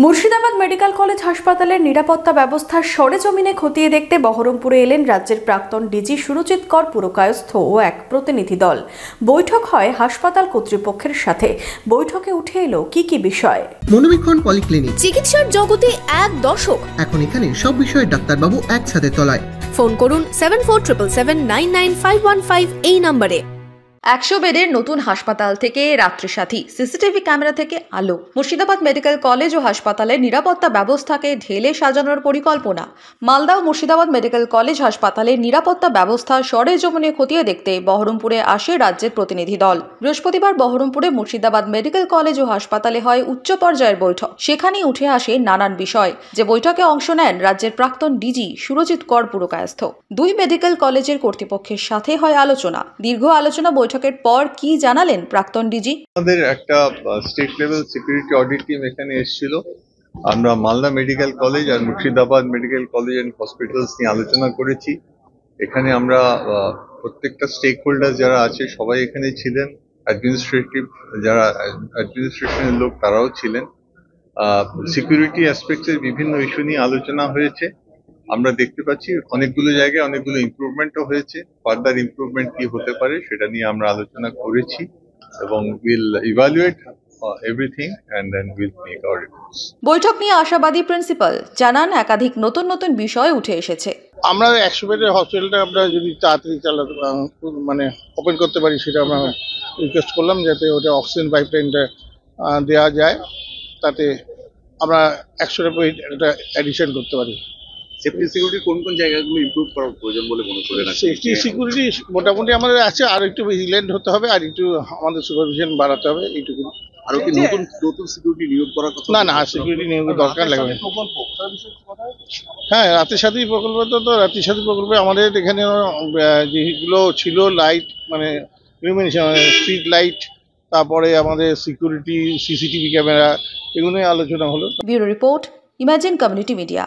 Murshidabad medical college হাসপাতালের নিরাপত্তা ব্যবস্থা সরেজমিনে খতিয়ে দেখতে বহরমপুরে এলেন রাজ্যের প্রাক্তন ডিজি সুরজিৎ কর পুরকায়স্থ ও এক প্রতিনিধি দল। বৈঠক হয় হাসপাতাল কর্তৃপক্ষের সাথে। বৈঠকে উঠে এলো কি বিষয়। মনোবীক্ষণ পলিক্লিনিক, চিকিৎসার জগতে এক দশক। এখন এখানে সব বিষয়ে ডাক্তারবাবু একসাথে তলায়। ফোন করুন 7477799515 এই নম্বরে। 100 বেডের নতুন হাসপাতাল থেকে রাত্রিসাথী সিসিটিভি ক্যামেরা থেকে আলো। মুর্শিদাবাদ মেডিকেল কলেজ ও হাসপাতালের নিরাপত্তা ব্যবস্থাকে ঢেলে সাজানোর পরিকল্পনা। মালদা ও মুর্শিদাবাদ মেডিকেল কলেজ হাসপাতালের নিরাপত্তা ব্যবস্থা সরেজমিনে খতিয়ে দেখতে বহরমপুরে আসে রাজ্যের প্রতিনিধি দল। বৃহস্পতিবার বহরমপুরে মুর্শিদাবাদ মেডিকেল কলেজ ও হাসপাতালে হয় উচ্চ পর্যায়ের বৈঠক। সেখানেই উঠে আসে নানান বিষয়। যে বৈঠকে অংশ নেন রাজ্যের প্রাক্তন ডিজি সুরজিৎ কর পুরকায়স্থ। দুই মেডিকেল কলেজের কর্তৃপক্ষের সাথে হয় আলোচনা। দীর্ঘ আলোচনা বৈঠকের পর কি জানালেন প্রাক্তন ডিজি? আমাদের একটা state level security audit team এখানে এসেছিল। আমরা মালদা মেডিকেল কলেজ আর Murshidabad medical college and hospitals নিয়ে আলোচনা করেছি। এখানে আমরা প্রত্যেকটা স্টেক হোল্ডার যারা আছে সবাই এখানে ছিলেন। অ্যাডমিনিস্ট্রেশনের লোক তারাও ছিলেন। সিকিউরিটি অ্যাসপেক্টের বিভিন্ন ইস্যু নিয়ে আলোচনা হয়েছে। আমরা দেখতে পাচ্ছি অনেকগুলো জায়গায় অনেকগুলো ইমপ্রুভমেন্টও হয়েছে। ফার্দার ইমপ্রুভমেন্ট কি হতে পারে সেটা নিয়ে আমরা আলোচনা করেছি এবং will evaluate everything and then will make our reports. বৈঠক নিয়ে আশাবাদী প্রিন্সিপাল জানান, একাধিক নতুন বিষয় উঠে এসেছে। আমরা 100 বেডের হসপিটালটা আমরা যদি তাড়াতাড়ি মানে ওপেন করতে পারি সেটা আমরা রিকোয়েস্ট করলাম, যাতে ওটা অক্সিজেন পাইপলাইনটা দেওয়া যায়, তাতে আমরা 100টা বেড একটা অ্যাডিশন করতে পারি। সেফটি সিকিউরিটি কোন জায়গাগুলো ইমপ্রুভ করার প্রয়োজন বলে মনে করেন? সেফটি সিকিউরিটি মোটামুটি আমাদের আছে, আর একটু ভিজিলেন্ট হতে হবে, আর একটু আমাদের সুপারভিশন বাড়াতে হবে, এইটুকু। আর কি নতুন সিকিউরিটি নিয়োগ করার কথা? না, সিকিউরিটি নিয়োগের দরকার লাগবে। হ্যাঁ, রাতের সাথী প্রকল্প তো রাতের সাথী প্রকল্পে আমাদের এখানে যেগুলো ছিল লাইট, মানে স্ট্রিট লাইট, তারপরে আমাদের সিকিউরিটি সিসিটিভি ক্যামেরা, এগুলো নিয়ে আলোচনা হলো। Bureau report, imagine community media.